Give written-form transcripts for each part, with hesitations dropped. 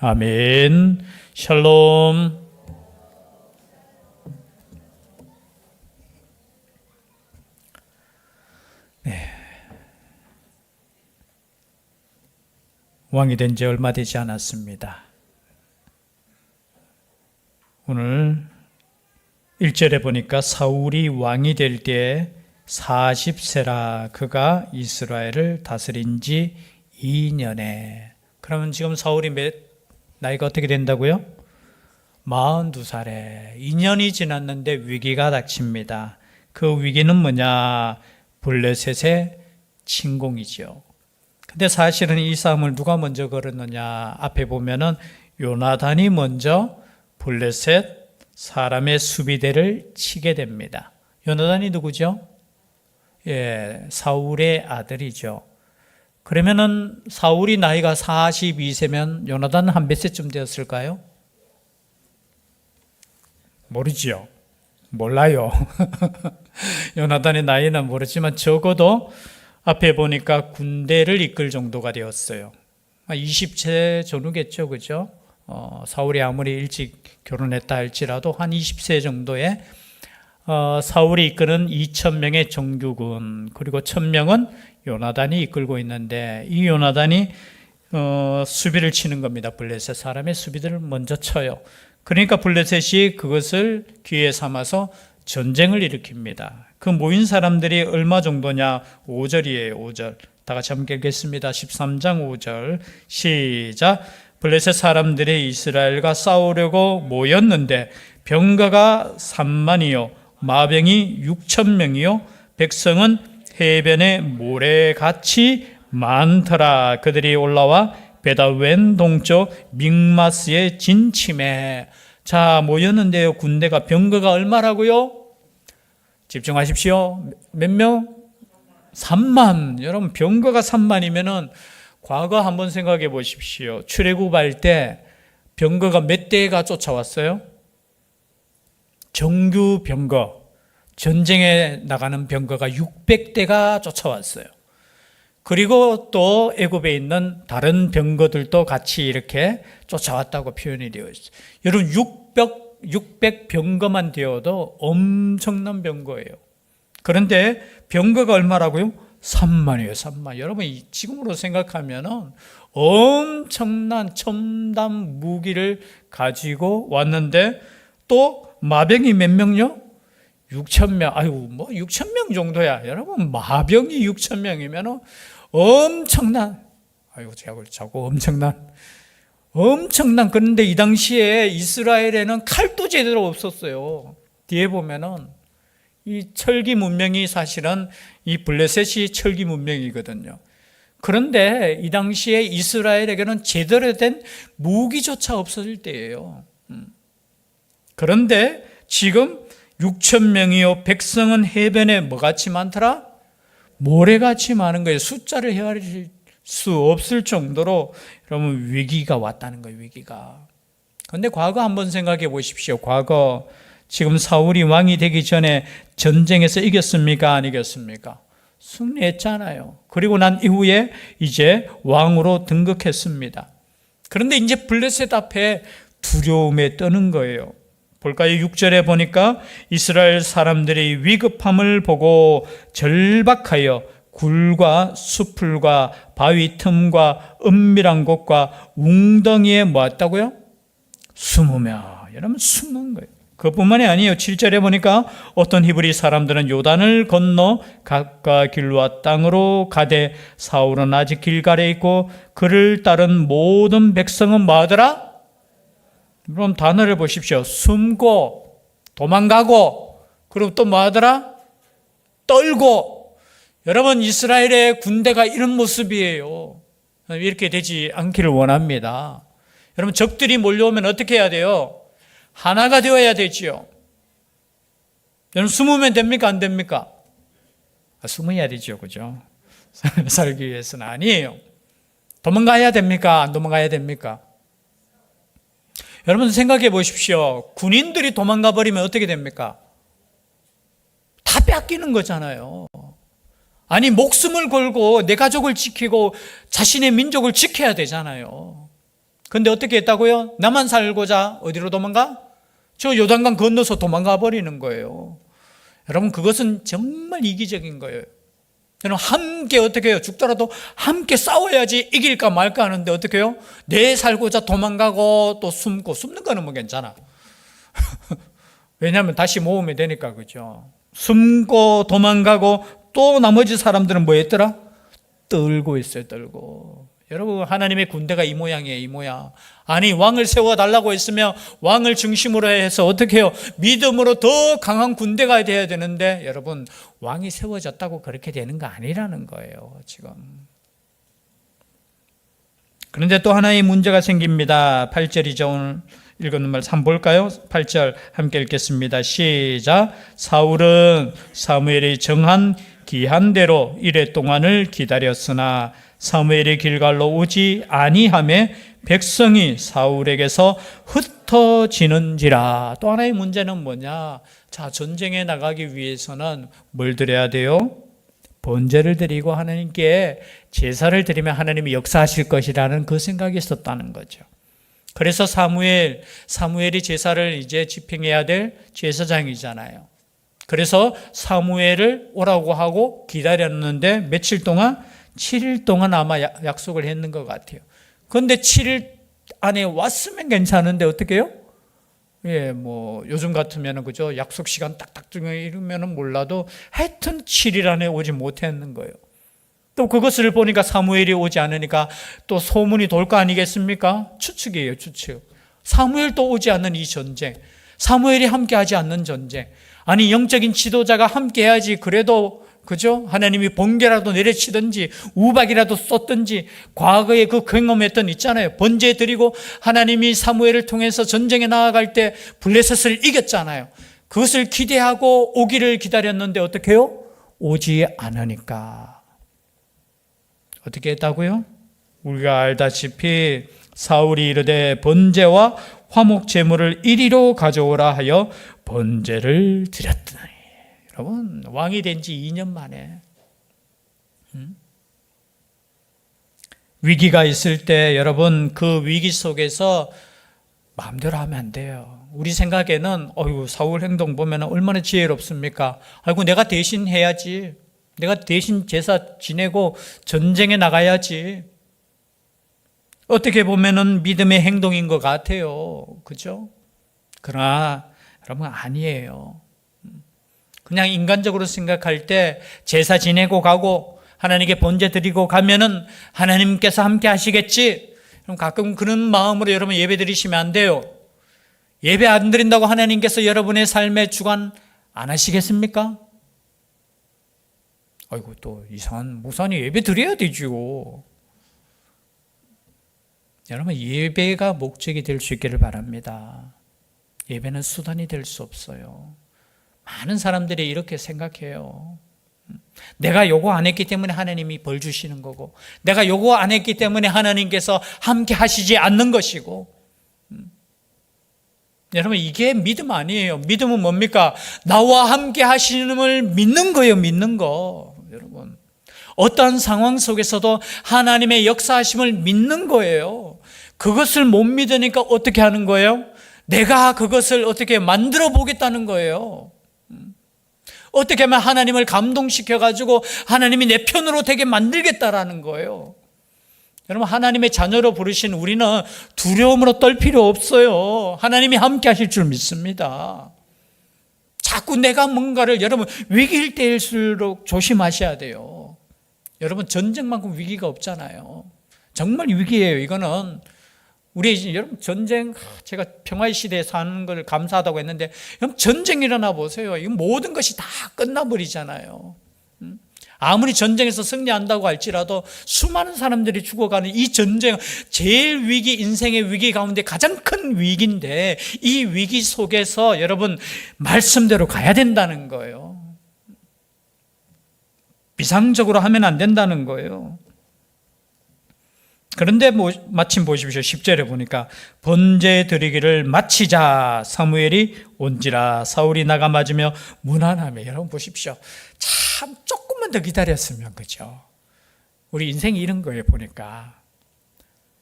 아멘. 샬롬. 네. 왕이 된 지 얼마 되지 않았습니다. 오늘 1절에 보니까 사울이 왕이 될 때에 40세라 그가 이스라엘을 다스린 지 2년에. 그러면 지금 사울이 나이가 어떻게 된다고요? 42살에 2년이 지났는데 위기가 닥칩니다. 그 위기는 뭐냐? 블레셋의 침공이죠. 근데 사실은 이 싸움을 누가 먼저 걸었느냐? 앞에 보면은 요나단이 먼저 블레셋 사람의 수비대를 치게 됩니다. 요나단이 누구죠? 사울의 아들이죠. 그러면은 사울이 나이가 42세면 요나단은 한 몇 세쯤 되었을까요? 모르지요. 몰라요. 요나단의 나이는 모르지만 적어도 앞에 보니까 군대를 이끌 정도가 되었어요. 20세 전후겠죠, 그죠? 사울이 아무리 일찍 결혼했다 할지라도 한 20세 정도에 사울이 이끄는 2,000명의 정규군, 그리고 1,000명은 요나단이 이끌고 있는데, 이 요나단이 수비를 치는 겁니다. 블레셋 사람의 수비들을 먼저 쳐요. 그러니까 블레셋이 그것을 기회 삼아서 전쟁을 일으킵니다. 그 모인 사람들이 얼마 정도냐? 5절이에요. 5절. 다 같이 한번 읽겠습니다. 13장 5절 시작. 블레셋 사람들이 이스라엘과 싸우려고 모였는데 병거가 3만이요 마병이 6,000명이요 백성은 해변에 모래같이 많더라. 그들이 올라와 베다웬 동쪽 믹마스에 진침해. 자, 모였는데요. 군대가 병거가 얼마라고요? 집중하십시오. 몇 명? 3만. 여러분, 병거가 3만이면은 과거 한번 생각해 보십시오. 출애굽할 때 병거가 몇 대가 쫓아왔어요? 정규 병거, 전쟁에 나가는 병거가 600대가 쫓아왔어요. 그리고 또 애굽에 있는 다른 병거들도 같이 이렇게 쫓아왔다고 표현이 되어 있어요. 여러분 600 병거만 되어도 엄청난 병거예요. 그런데 병거가 얼마라고요? 3만이에요. 3만. 여러분 지금으로 생각하면은 엄청난 첨단 무기를 가지고 왔는데 또 마병이 몇 명요? 6,000명. 아유, 뭐 6,000명 정도야. 여러분 마병이 6,000명이면 엄청난, 아유 제가 자꾸 엄청난. 그런데 이 당시에 이스라엘에는 칼도 제대로 없었어요. 뒤에 보면은 이 철기 문명이 사실은 이 블레셋이 철기 문명이거든요. 그런데 이 당시에 이스라엘에게는 제대로 된 무기조차 없었을 때예요. 그런데 지금 6,000명이요 백성은 해변에 뭐같이 많더라? 모래같이 많은 거예요. 숫자를 헤아릴 수 없을 정도로 여러분 위기가 왔다는 거예요. 위기가. 그런데 과거 한번 생각해 보십시오. 과거 지금 사울이 왕이 되기 전에 전쟁에서 이겼습니까? 안 이겼습니까? 승리했잖아요. 그리고 난 이후에 이제 왕으로 등극했습니다. 그런데 이제 블레셋 앞에 두려움에 떠는 거예요. 볼까요? 6절에 보니까 이스라엘 사람들이 위급함을 보고 절박하여 굴과 수풀과 바위 틈과 은밀한 곳과 웅덩이에 모았다고요? 숨으며. 여러분 숨는 거예요. 그뿐만이 아니에요. 7절에 보니까 어떤 히브리 사람들은 요단을 건너 갓과 길르앗 땅으로 가되 사울은 아직 길갈에 있고 그를 따른 모든 백성은 뭐하더라? 그럼 단어를 보십시오. 숨고 도망가고 그리고 또 뭐하더라? 떨고. 여러분 이스라엘의 군대가 이런 모습이에요. 이렇게 되지 않기를 원합니다. 여러분 적들이 몰려오면 어떻게 해야 돼요? 하나가 되어야 되지요. 여러분 숨으면 됩니까? 안 됩니까? 숨어야 되죠. 그죠? 살기 위해서는 아니에요. 도망가야 됩니까? 안 도망가야 됩니까? 여러분 생각해 보십시오. 군인들이 도망가 버리면 어떻게 됩니까? 다 뺏기는 거잖아요. 아니 목숨을 걸고 내 가족을 지키고 자신의 민족을 지켜야 되잖아요. 근데 어떻게 했다고요? 나만 살고자 어디로 도망가? 저 요단강 건너서 도망가 버리는 거예요. 여러분, 그것은 정말 이기적인 거예요. 여러분, 함께 어떻게 해요? 죽더라도 함께 싸워야지 이길까 말까 하는데 어떻게 해요? 내 살고자 도망가고 또 숨고, 숨는 거는 뭐 괜찮아. 왜냐하면 다시 모으면 되니까, 그죠? 숨고 도망가고 또 나머지 사람들은 뭐 했더라? 떨고 있어요, 떨고. 여러분, 하나님의 군대가 이 모양이에요, 이 모양. 아니, 왕을 세워달라고 했으면 왕을 중심으로 해서 어떻게 해요? 믿음으로 더 강한 군대가 돼야 되는데, 여러분, 왕이 세워졌다고 그렇게 되는 거 아니라는 거예요, 지금. 그런데 또 하나의 문제가 생깁니다. 8절이죠. 오늘 읽었는 말 한번 볼까요? 8절 함께 읽겠습니다. 시작. 사울은 사무엘이 정한 기한대로 이레 동안을 기다렸으나 사무엘이 길갈로 오지 아니하매 백성이 사울에게서 흩어지는지라. 또 하나의 문제는 뭐냐? 자, 전쟁에 나가기 위해서는 뭘 드려야 돼요? 번제를 드리고 하나님께 제사를 드리면 하나님이 역사하실 것이라는 그 생각이 있었다는 거죠. 그래서 사무엘이 제사를 이제 집행해야 될 제사장이잖아요. 그래서 사무엘을 오라고 하고 기다렸는데 며칠 동안? 7일 동안 아마 약속을 했는 것 같아요. 그런데 7일 안에 왔으면 괜찮은데 어떻게 해요? 예, 뭐 요즘 같으면은 그죠? 약속 시간 딱딱 중에 이러면은 몰라도 하여튼 7일 안에 오지 못했는 거예요. 또 그것을 보니까 사무엘이 오지 않으니까 또 소문이 돌 거 아니겠습니까? 추측이에요, 추측. 사무엘도 오지 않는 이 전쟁, 사무엘이 함께하지 않는 전쟁. 아니, 영적인 지도자가 함께해야지. 그래도 그죠? 하나님이 번개라도 내려치든지 우박이라도 쏟든지 과거에 그 경험했던 있잖아요. 번제 드리고 하나님이 사무엘을 통해서 전쟁에 나아갈 때 블레셋을 이겼잖아요. 그것을 기대하고 오기를 기다렸는데 어떻게 해요? 오지 않으니까 어떻게 했다고요? 우리가 알다시피 사울이 이르되 번제와 화목 제물을 이리로 가져오라 하여 번제를 드렸더니. 여러분, 왕이 된 지 2년 만에 위기가 있을 때 여러분, 그 위기 속에서 마음대로 하면 안 돼요. 우리 생각에는 사울 행동 보면 얼마나 지혜롭습니까? 아이고, 내가 대신 해야지. 내가 대신 제사 지내고 전쟁에 나가야지. 어떻게 보면은 믿음의 행동인 것 같아요. 그죠? 그러나 여러분, 아니에요. 그냥 인간적으로 생각할 때 제사 지내고 가고 하나님께 번제 드리고 가면은 하나님께서 함께 하시겠지. 그럼 가끔 그런 마음으로 여러분 예배 드리시면 안 돼요. 예배 안 드린다고 하나님께서 여러분의 삶에 주관 안 하시겠습니까? 아이고, 또 이상한 목사님 예배 드려야 되죠. 여러분, 예배가 목적이 될 수 있기를 바랍니다. 예배는 수단이 될 수 없어요. 많은 사람들이 이렇게 생각해요. 내가 요거 안 했기 때문에 하나님이 벌 주시는 거고, 내가 요거 안 했기 때문에 하나님께서 함께 하시지 않는 것이고. 여러분, 이게 믿음 아니에요. 믿음은 뭡니까? 나와 함께 하시는을 믿는 거예요, 믿는 거. 여러분, 어떠한 상황 속에서도 하나님의 역사하심을 믿는 거예요. 그것을 못 믿으니까 어떻게 하는 거예요? 내가 그것을 어떻게 만들어 보겠다는 거예요. 어떻게 하면 하나님을 감동시켜가지고 하나님이 내 편으로 되게 만들겠다라는 거예요. 여러분, 하나님의 자녀로 부르신 우리는 두려움으로 떨 필요 없어요. 하나님이 함께 하실 줄 믿습니다. 자꾸 내가 뭔가를, 여러분, 위기일 때일수록 조심하셔야 돼요. 여러분, 전쟁만큼 위기가 없잖아요. 정말 위기예요. 이거는 우리 여러분, 전쟁, 제가 평화의 시대에 사는 걸 감사하다고 했는데, 여러분, 전쟁 일어나 보세요. 이건 모든 것이 다 끝나버리잖아요. 아무리 전쟁에서 승리한다고 할지라도 수많은 사람들이 죽어가는 이 전쟁, 제일 위기, 인생의 위기 가운데 가장 큰 위기인데, 이 위기 속에서 여러분 말씀대로 가야 된다는 거예요. 비상적으로 하면 안 된다는 거예요. 그런데 마침 보십시오. 10절에 보니까 번제 드리기를 마치자 사무엘이 온지라. 사울이 나가 맞으며 무난하며. 여러분 보십시오. 참 조금만 더 기다렸으면, 그죠? 우리 인생이 이런 거예요. 보니까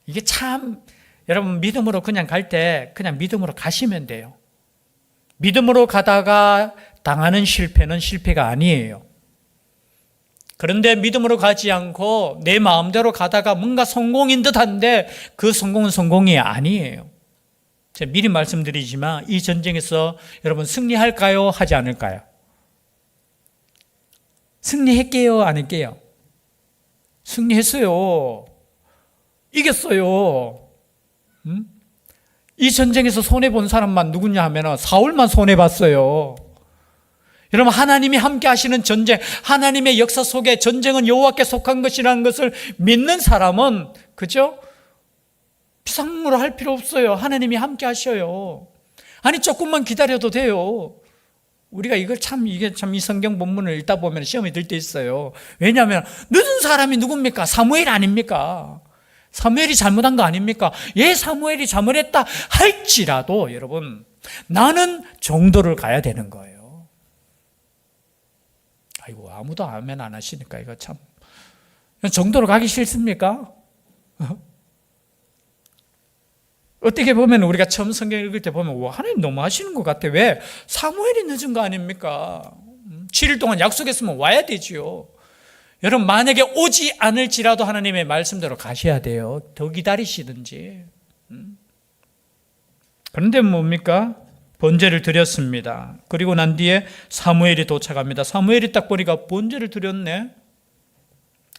이게 참 여러분 믿음으로 그냥 갈 때 그냥 믿음으로 가시면 돼요. 믿음으로 가다가 당하는 실패는 실패가 아니에요. 그런데 믿음으로 가지 않고 내 마음대로 가다가 뭔가 성공인 듯한데 그 성공은 성공이 아니에요. 제가 미리 말씀드리지만 이 전쟁에서 여러분 승리할까요? 하지 않을까요? 승리할게요? 안 할게요? 승리했어요. 이겼어요. 이 전쟁에서 손해본 사람만 누구냐 하면 사울만 손해봤어요. 여러분 하나님이 함께 하시는 전쟁, 하나님의 역사 속에 전쟁은 여호와께 속한 것이라는 것을 믿는 사람은 그죠? 비상으로 할 필요 없어요. 하나님이 함께 하셔요. 아니 조금만 기다려도 돼요. 우리가 이게 참 이 성경 본문을 읽다 보면 시험이 들 때 있어요. 왜냐하면 늦은 사람이 누굽니까? 사무엘 아닙니까? 사무엘이 잘못한 거 아닙니까? 예, 사무엘이 잘못했다 할지라도 여러분 나는 정도를 가야 되는 거예요. 아이고 아무도 아멘 안 하시니까 이거 참 정도로 가기 싫습니까? 어떻게 보면 우리가 처음 성경 읽을 때 보면 와, 하나님 너무 하시는 것 같아. 왜? 사무엘이 늦은 거 아닙니까? 7일 동안 약속했으면 와야 되지요. 여러분 만약에 오지 않을지라도 하나님의 말씀대로 가셔야 돼요. 더 기다리시든지. 그런데 뭡니까? 번제를 드렸습니다. 그리고 난 뒤에 사무엘이 도착합니다. 사무엘이 딱 보니까 번제를 드렸네.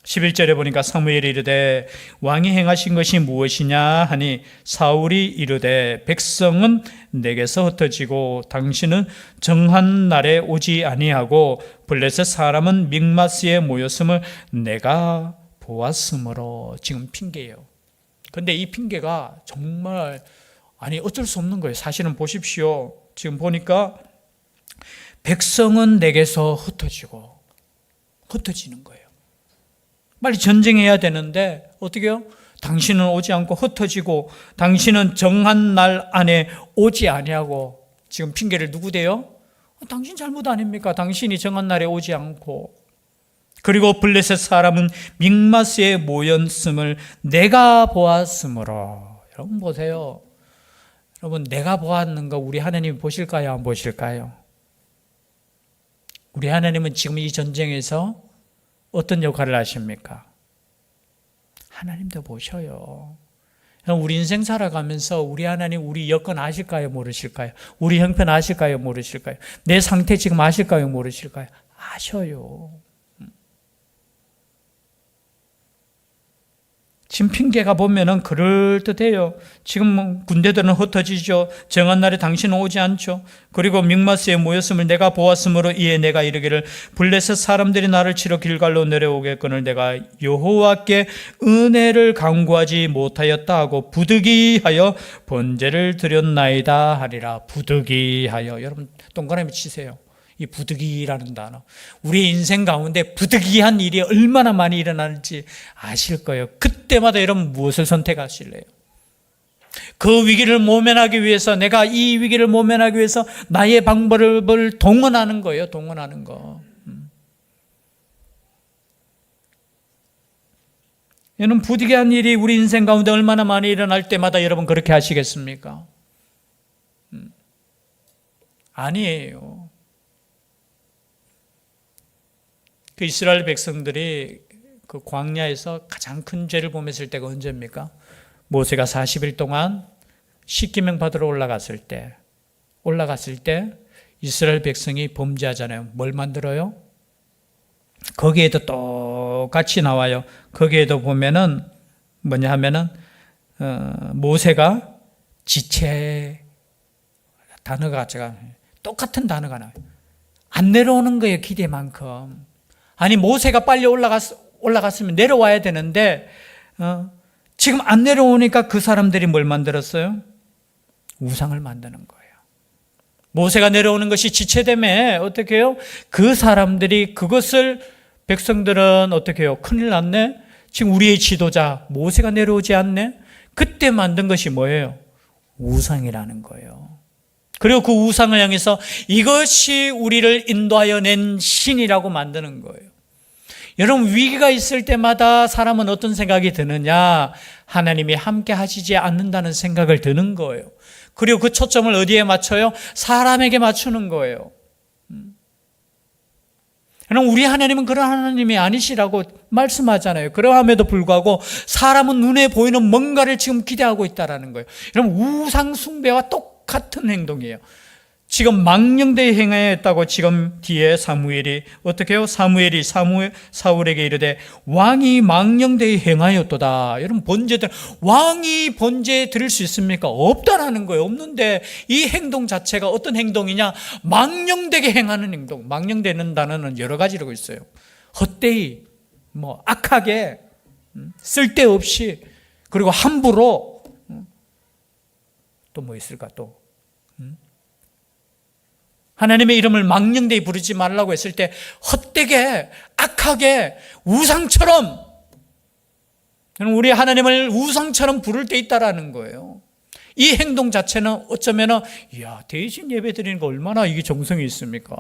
11절에 보니까 사무엘이 이르되 왕이 행하신 것이 무엇이냐 하니 사울이 이르되 백성은 내게서 흩어지고 당신은 정한 날에 오지 아니하고 블레셋 사람은 믹마스에 모였음을 내가 보았으므로. 지금 핑계예요. 그런데 이 핑계가 정말 어쩔 수 없는 거예요. 사실은 보십시오. 지금 보니까 백성은 내게서 흩어지는 거예요. 빨리 전쟁해야 되는데 어떻게 해요? 당신은 오지 않고 흩어지고 당신은 정한 날 안에 오지 아니하고. 지금 핑계를 누구 대요? 당신 잘못 아닙니까? 당신이 정한 날에 오지 않고. 그리고 블레셋 사람은 믹마스에 모였음을 내가 보았으므로. 여러분 보세요. 여러분 내가 보았는 거 우리 하나님이 보실까요? 안 보실까요? 우리 하나님은 지금 이 전쟁에서 어떤 역할을 하십니까? 하나님도 보셔요. 우리 인생 살아가면서 우리 하나님 우리 여건 아실까요? 모르실까요? 우리 형편 아실까요? 모르실까요? 내 상태 지금 아실까요? 모르실까요? 아셔요. 지금 핑계가 보면은 그럴듯해요. 지금 군대들은 흩어지죠. 정한 날에 당신은 오지 않죠. 그리고 믹마스에 모였음을 내가 보았으므로 이에 내가 이르기를 블레셋 사람들이 나를 치러 길갈로 내려오겠거늘 내가 여호와께 은혜를 간구하지 못하였다 하고 부득이하여 번제를 드렸나이다 하리라. 부득이하여. 여러분 동그라미 치세요. 이 부득이라는 단어, 우리 인생 가운데 부득이한 일이 얼마나 많이 일어나는지 아실 거예요. 그때마다 여러분 무엇을 선택하실래요? 그 위기를 모면하기 위해서, 내가 이 위기를 모면하기 위해서 나의 방법을 동원하는 거예요. 동원하는 거. 여러분 부득이한 일이 우리 인생 가운데 얼마나 많이 일어날 때마다 여러분 그렇게 하시겠습니까? 아니에요. 그 이스라엘 백성들이 그 광야에서 가장 큰 죄를 범했을 때가 언제입니까? 모세가 40일 동안 십계명 받으러 올라갔을 때 이스라엘 백성이 범죄하잖아요. 뭘 만들어요? 거기에도 똑같이 나와요. 거기에도 보면은 뭐냐 하면은 모세가 지체, 단어가 제가 똑같은 단어가 나와요. 안 내려오는 거예요. 기대만큼. 아니 모세가 빨리 올라갔으면 내려와야 되는데 지금 안 내려오니까 그 사람들이 뭘 만들었어요? 우상을 만드는 거예요. 모세가 내려오는 것이 지체되면 어떻게 해요? 그 사람들이 그것을, 백성들은 어떻게 해요? 큰일 났네. 지금 우리의 지도자 모세가 내려오지 않네. 그때 만든 것이 뭐예요? 우상이라는 거예요. 그리고 그 우상을 향해서 이것이 우리를 인도하여 낸 신이라고 만드는 거예요. 여러분 위기가 있을 때마다 사람은 어떤 생각이 드느냐? 하나님이 함께 하시지 않는다는 생각을 드는 거예요. 그리고 그 초점을 어디에 맞춰요? 사람에게 맞추는 거예요. 그럼 우리 하나님은 그런 하나님이 아니시라고 말씀하잖아요. 그러함에도 불구하고 사람은 눈에 보이는 뭔가를 지금 기대하고 있다는 거예요. 여러분, 우상 숭배와 똑같은 행동이에요. 지금 망령되이 행하였다고 지금 뒤에 사무엘이 어떻게 해요? 사무엘이 사울에게 이르되 왕이 망령되이 행하였도다. 여러분, 번제들, 왕이 번제 드릴 수 있습니까? 없다라는 거예요. 없는데 이 행동 자체가 어떤 행동이냐? 망령되게 행하는 행동. 망령되는 단어는 여러 가지로 있어요. 헛되이, 악하게, 쓸데없이, 그리고 함부로, 또 뭐 있을까 또. 하나님의 이름을 망령되이 부르지 말라고 했을 때 헛되게, 악하게, 우상처럼, 우리 하나님을 우상처럼 부를 때 있다라는 거예요. 이 행동 자체는 어쩌면 대신 예배 드리는 거 얼마나 이게 정성이 있습니까?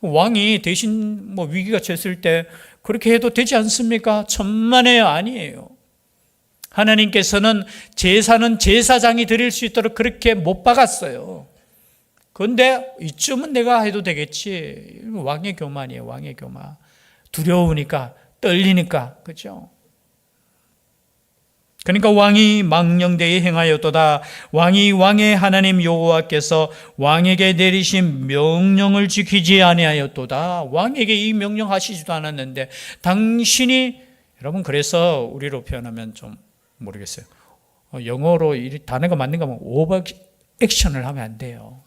왕이 대신 위기가 쳤을 때 그렇게 해도 되지 않습니까? 천만에요. 아니에요. 하나님께서는 제사는 제사장이 드릴 수 있도록 그렇게 못 박았어요. 그런데 이쯤은 내가 해도 되겠지. 왕의 교만이에요. 왕의 교만. 두려우니까, 떨리니까, 그렇죠? 그러니까 왕이 망령되이 행하였도다. 왕이 왕의 하나님 여호와께서 왕에게 내리신 명령을 지키지 아니하였도다. 왕에게 이 명령 하시지도 않았는데 당신이, 여러분, 그래서 우리로 표현하면 좀 모르겠어요. 영어로 이 단어가 맞는 거 보면 오버 액션을 하면 안 돼요.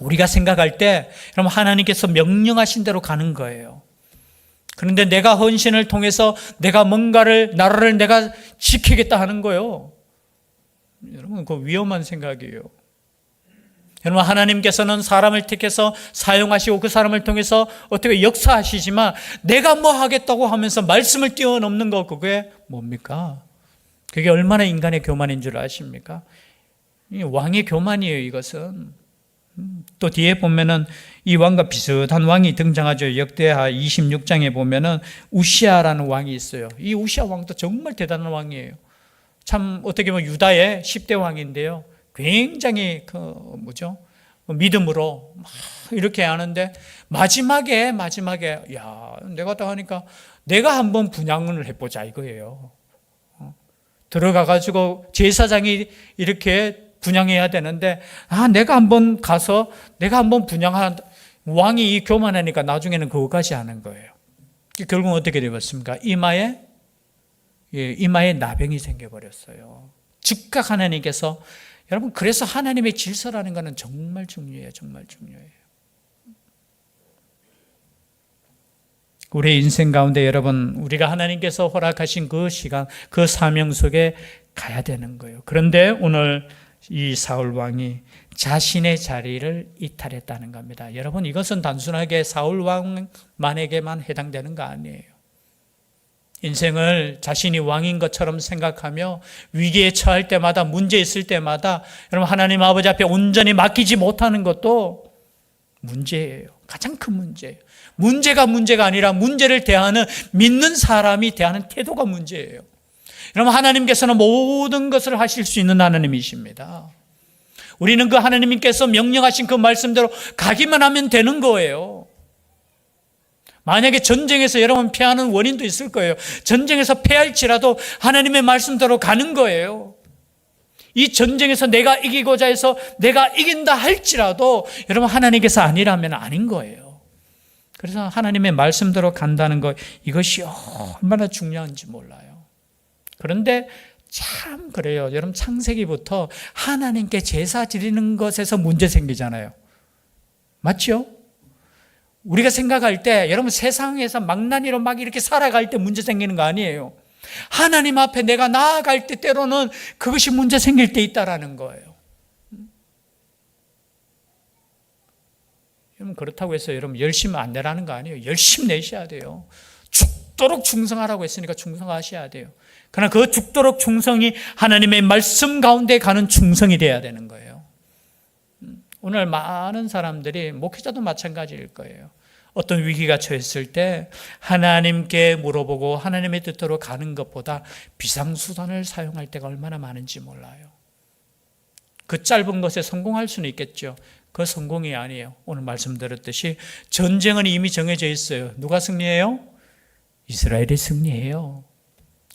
우리가 생각할 때 여러분, 하나님께서 명령하신 대로 가는 거예요. 그런데 내가 헌신을 통해서 내가 뭔가를, 나라를 내가 지키겠다 하는 거예요. 여러분, 그거 위험한 생각이에요. 여러분, 하나님께서는 사람을 택해서 사용하시고 그 사람을 통해서 어떻게 역사하시지만 내가 뭐 하겠다고 하면서 말씀을 뛰어넘는 거, 그게 뭡니까? 그게 얼마나 인간의 교만인 줄 아십니까? 왕의 교만이에요, 이것은. 또 뒤에 보면은 이 왕과 비슷한 왕이 등장하죠. 역대하 26장에 보면은 우시아라는 왕이 있어요. 이 우시아 왕도 정말 대단한 왕이에요. 참 어떻게 보면 유다의 10대 왕인데요. 굉장히 믿음으로 막 이렇게 하는데 마지막에 내가 딱 하니까 내가 한번 분양을 해보자 이거예요. 들어가 가지고 제사장이 이렇게 분양해야 되는데 내가 한번 가서 내가 한번 분양한, 왕이 교만하니까 나중에는 그거까지 하는 거예요. 결국 어떻게 되었습니까? 이마에 나병이 생겨버렸어요. 즉각 하나님께서, 여러분, 그래서 하나님의 질서라는 것은 정말 중요해요. 정말 중요해요. 우리의 인생 가운데 여러분, 우리가 하나님께서 허락하신 그 시간, 그 사명 속에 가야 되는 거예요. 그런데 오늘 이 사울 왕이 자신의 자리를 이탈했다는 겁니다. 여러분, 이것은 단순하게 사울 왕만에게만 해당되는 거 아니에요. 인생을 자신이 왕인 것처럼 생각하며 위기에 처할 때마다, 문제 있을 때마다 여러분, 하나님 아버지 앞에 온전히 맡기지 못하는 것도 문제예요. 가장 큰 문제예요. 문제가 아니라 문제를 대하는, 믿는 사람이 대하는 태도가 문제예요. 여러분, 하나님께서는 모든 것을 하실 수 있는 하나님이십니다. 우리는 그 하나님께서 명령하신 그 말씀대로 가기만 하면 되는 거예요. 만약에 전쟁에서 여러분 패하는 원인도 있을 거예요. 전쟁에서 패할지라도 하나님의 말씀대로 가는 거예요. 이 전쟁에서 내가 이기고자 해서 내가 이긴다 할지라도 여러분, 하나님께서 아니라면 아닌 거예요. 그래서 하나님의 말씀대로 간다는 것, 이것이 얼마나 중요한지 몰라요. 그런데 참 그래요. 여러분, 창세기부터 하나님께 제사 드리는 것에서 문제 생기잖아요. 맞죠? 우리가 생각할 때 여러분, 세상에서 망나니로 막 이렇게 살아갈 때 문제 생기는 거 아니에요. 하나님 앞에 내가 나아갈 때 때로는 그것이 문제 생길 때 있다라는 거예요. 여러분, 그렇다고 해서 여러분 열심히 안 내라는 거 아니에요. 열심히 내셔야 돼요. 죽도록 충성하라고 했으니까 충성하셔야 돼요. 그러나 그 죽도록 충성이 하나님의 말씀 가운데 가는 충성이 되어야 되는 거예요. 오늘 많은 사람들이, 목회자도 마찬가지일 거예요. 어떤 위기가 처했을 때 하나님께 물어보고 하나님의 뜻대로 가는 것보다 비상수단을 사용할 때가 얼마나 많은지 몰라요. 그 짧은 것에 성공할 수는 있겠죠. 그 성공이 아니에요. 오늘 말씀드렸듯이 전쟁은 이미 정해져 있어요. 누가 승리해요? 이스라엘이 승리해요.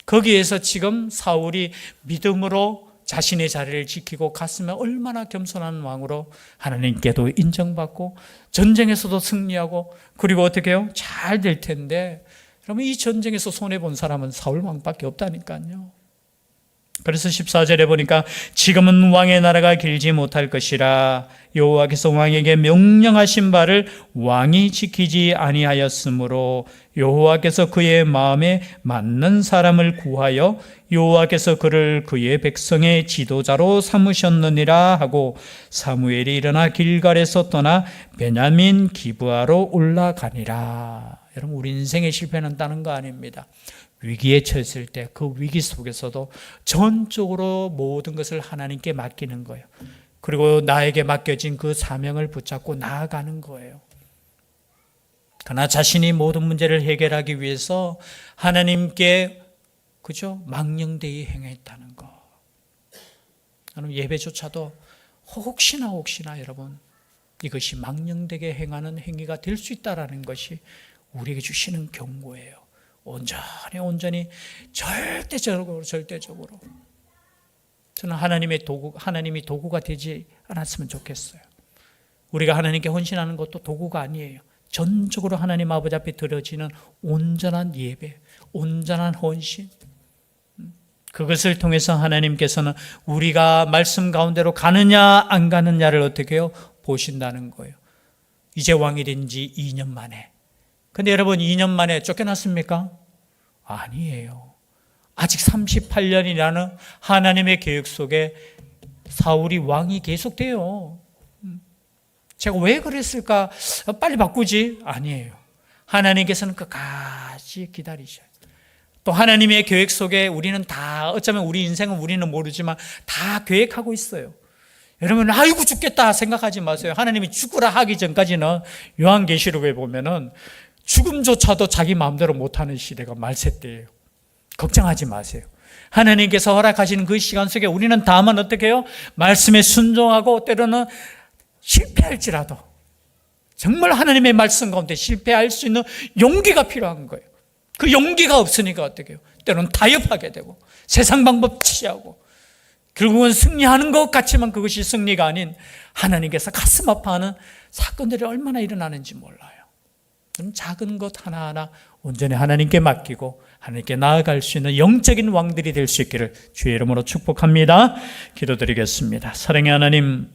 거기에서 지금 사울이 믿음으로 자신의 자리를 지키고 갔으면 얼마나 겸손한 왕으로 하나님께도 인정받고 전쟁에서도 승리하고 그리고 어떻게 해요? 잘 될 텐데 그러면 이 전쟁에서 손해본 사람은 사울 왕밖에 없다니까요. 그래서 14절에 보니까 지금은 왕의 나라가 길지 못할 것이라 여호와께서 왕에게 명령하신 바를 왕이 지키지 아니하였으므로 여호와께서 그의 마음에 맞는 사람을 구하여 여호와께서 그를 그의 백성의 지도자로 삼으셨느니라 하고 사무엘이 일어나 길갈에서 떠나 베냐민 기브아로 올라가니라. 여러분 우리 인생의 실패는 다른 거 아닙니다. 위기에 처했을 때 그 위기 속에서도 전적으로 모든 것을 하나님께 맡기는 거예요. 그리고 나에게 맡겨진 그 사명을 붙잡고 나아가는 거예요. 그러나 자신이 모든 문제를 해결하기 위해서 하나님께 그죠? 망령되이 행했다는 거. 여러분 예배조차도 혹시나 여러분 이것이 망령되게 행하는 행위가 될 수 있다라는 것이 우리에게 주시는 경고예요. 온전히 절대적으로 저는 하나님이 도구가 되지 않았으면 좋겠어요. 우리가 하나님께 헌신하는 것도 도구가 아니에요. 전적으로 하나님 아버지 앞에 드려지는 온전한 예배, 온전한 헌신. 그것을 통해서 하나님께서는 우리가 말씀 가운데로 가느냐 안 가느냐를 어떻게 해요? 보신다는 거예요. 이제 왕이 된 지 2년 만에. 근데 여러분 2년 만에 쫓겨났습니까? 아니에요. 아직 38년이라는 하나님의 계획 속에 사울이 왕이 계속돼요. 제가 왜 그랬을까? 빨리 바꾸지? 아니에요. 하나님께서는 끝까지 기다리셔요. 또 하나님의 계획 속에 우리는 다 어쩌면 우리 인생은 우리는 모르지만 다 계획하고 있어요. 여러분 아이고 죽겠다 생각하지 마세요. 하나님이 죽으라 하기 전까지는 요한계시록에 보면은 죽음조차도 자기 마음대로 못하는 시대가 말세때예요. 걱정하지 마세요. 하나님께서 허락하시는 그 시간 속에 우리는 다만 어떻게 해요? 말씀에 순종하고 때로는 실패할지라도 정말 하나님의 말씀 가운데 실패할 수 있는 용기가 필요한 거예요. 그 용기가 없으니까 어떻게 해요? 때로는 타협하게 되고 세상 방법 취하고 결국은 승리하는 것 같지만 그것이 승리가 아닌 하나님께서 가슴 아파하는 사건들이 얼마나 일어나는지 몰라요. 작은 것 하나하나 온전히 하나님께 맡기고 하나님께 나아갈 수 있는 영적인 왕들이 될 수 있기를 주의 이름으로 축복합니다. 기도드리겠습니다. 사랑의 하나님,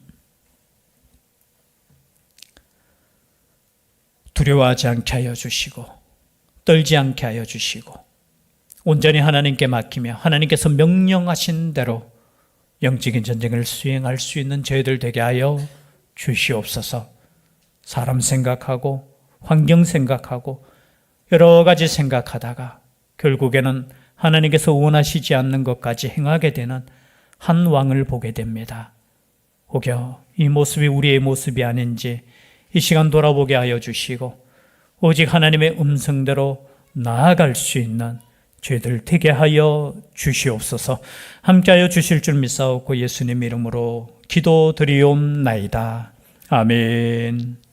두려워하지 않게 하여 주시고 떨지 않게 하여 주시고 온전히 하나님께 맡기며 하나님께서 명령하신 대로 영적인 전쟁을 수행할 수 있는 저희들 되게 하여 주시옵소서. 사람 생각하고 환경 생각하고 여러 가지 생각하다가 결국에는 하나님께서 원하시지 않는 것까지 행하게 되는 한 왕을 보게 됩니다. 혹여 이 모습이 우리의 모습이 아닌지 이 시간 돌아보게 하여 주시고 오직 하나님의 음성대로 나아갈 수 있는 저희들 되게 하여 주시옵소서. 함께하여 주실 줄 믿사옵고 예수님 이름으로 기도드리옵나이다. 아멘.